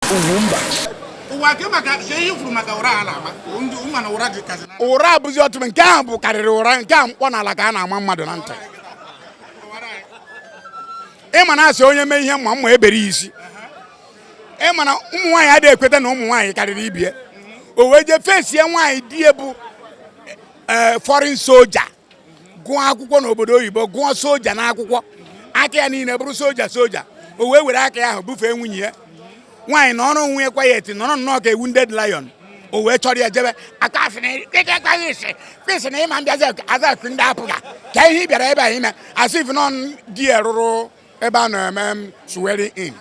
UGWUMBA. Ura buzi otu nke ahụ bụ karịrị ụra nke a mkpọ n'ala ka a na-ama mmadụ na ntị. Ịma na asị onye mee ihe mma ebere isi. Ịma na ụmụ nwaanyị adịghị ekweta na ụmụ nwaanyị karịrị ibie. O wee je fesie nwaanyị di ebu foreign soldier. Gụọ akwụkwọ n'obodo oyibo, gụọ soja na akwụkwọ. Aka ya niile bụrụ soja. O wee were aka ya ahụ bufee nwunye ya. Nwaanyị na ọrụ nwunye quiet nọrọ nnọọ ka wounded lion. O wee chọrọ ya jebe aka asị na ịma mbịazi aza ndị apụga ka ihe bịara ebe a ime asị if nọ di rụrụ ebe a na-eme swearing in.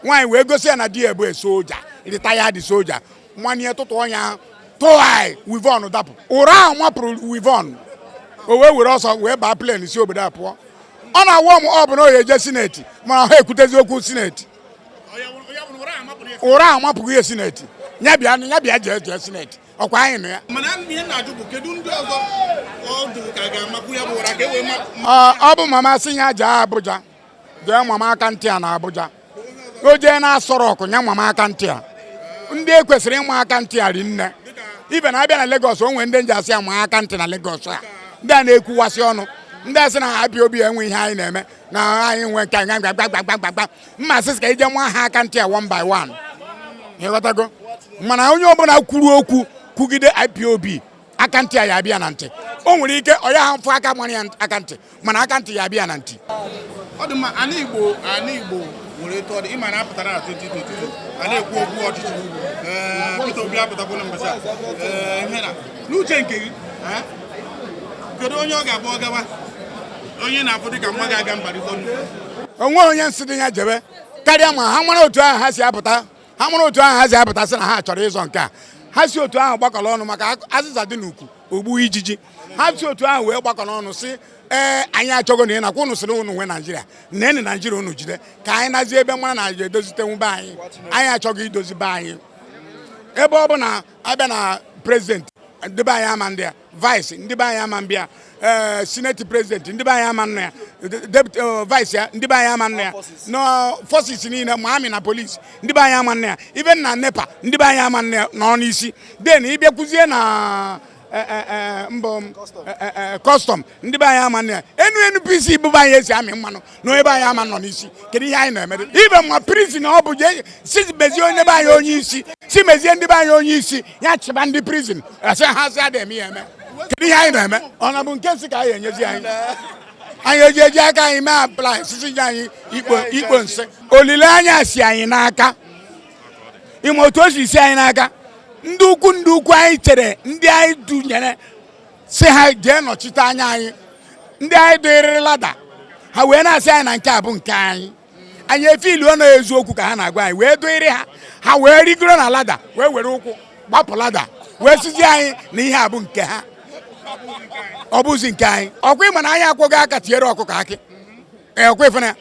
Nwaanyị wee gosi ya na di bụ soja, retired soja. Nwanyị tụtụ ọnya tụai wivon dapụ. Ụra ahụ mapụrụ wivon. O wee were ọsọ wee baa plane si obodo a pụọ. Ọ na-awọ m ọ bụ na oye je sineti mana ha ekwutezi okwu sineti. Ụra ahụ mapụghị ya sineti. Ya bịa jee sineti. Ọkwa anyị nụ ya. Ọ bụ mama si ya jee Abuja. Jee mama aka ntị a na Abuja. O jee na-asọrọ ọkụ nya mama aka ntị a. Ndị ekwesịrị ịma aka ntị a ri nne. Ibe na-abịa na Lagos o nwere ndị nji asị ama aka ntị na Lagos a. Ndị a na-ekwuwasị ọnụ. Ndị asị na IPOB enwe ihe anyị na-eme na anyị nwe nke gbagbagbagbagbagba. Mma asị ka ije nwa ha aka ntị a one by one. Ịghọtago? Mana onye ọbụla kwuru okwu kwugide IPOB aka ntị a ya abịa na ntị. O nwere ike ọ ya ha mfụ aka mara ya aka ntị mana aka ntị ya abịa na ntị. Ọ dị mma ana Igbo nwere tọọ dị ịma na apụtara na 2022 a na-ekwu okwu ọchịchị Peter Obi apụtakwu na mbasa ihe na n'uche nke gị kedu onye ọ ga-abụ ọgawa onye na-afụ dịka mma ga-aga mbarịta onwe onye nsị dị ya jebe karịa ma ha nwere otu ahụ ha si apụta sị na ha chọrọ ịzọ nke a ha si otu ahụ gbakọrọ ọnụ maka azịza dị n'ukwu ogbu ijiji ha si otu ahụ wee gbakọrọ ọnụ si anyị achọgo na ị nakwa unu sịrị unu nwe Naijiria nne Naijiria unu jide ka anyị nazie ebe mara na Naijiria edozitenwu be anyị achọghị idozi be anyị ebe ọ bụ na abịa na prezident ndị be anyị ama ndị ya vice ndị be anyị ama mbịa senate president ndị be anyị ama nna ya vice ya ndị be anyị ama nna ya no forces niile ma amị na police ndị be anyị ama nna ya even na NEPA ndị be anyị ama nna ya nọ n'isi then ịbịakwuzie na custom ndị be anyị ama nna ya NNPC bụ be anyị esi amị mmanụ na ebe anyị ama nọ n'isi kedu ihe anyị na-eme ibe ma prison ọ bụ si mezie onye be anyị onye isi si mezie ndị be anyị onye isi ya chịba ndị prison asị ha sị adịghị ya eme kedu ihe anyị na-eme ọ na bụ nke nsị ka anyị enyezi anyị eji aka anyị mee apply sisi nye anyị ikpo nsị olileanya si anyị n'aka ime otu o si anyị n'aka ndị ukwu anyị chere ndị anyị dunyere si ha jee nọchite anya anyị ndị anyị dịrịrị lada ha wee na-asị anyị na nke a bụ nke anyị efiluo na eziokwu ka ha na-agwa anyị wee dịrị ha wee rigoro na lada wee were ụkwụ gbapụ lada wee sizi anyị na ihe a bụ nke ha ọ bụzi nke anyị ọkwa ịma na anyị akwụghị aka tinyere ọkụkọ akị ọkwa ifena ya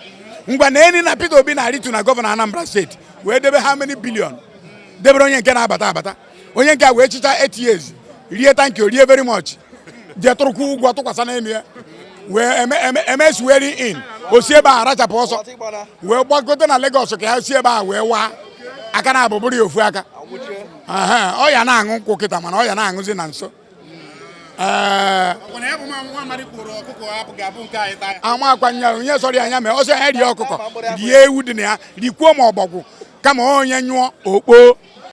ngwa na eni na Peter Obi na-arịtu na gọvanọ Anambra steeti wee debe ha many billion debere onye nke na-abata onye nke a wee chicha 8 years rie tankị rie very much jee tụrụkwu ụgwọ tụkwasị n'elu ya wee eme swearing in o si ebe a rachapụ ọsọ wee gbagote na Lagos ka ya si ebe a wee waa aka na abụbụrụ ya ofu aka ọ ya na-aṅụ nkwụ kịta mana ọ ya na-aṅụzi na nso ama akwanya onye sọrọ ya anya mee ọsọ ya rie ọkụkọ rie ewu dị na ya rikwuo ma ọbọgwụ kama onye nyụọ okpo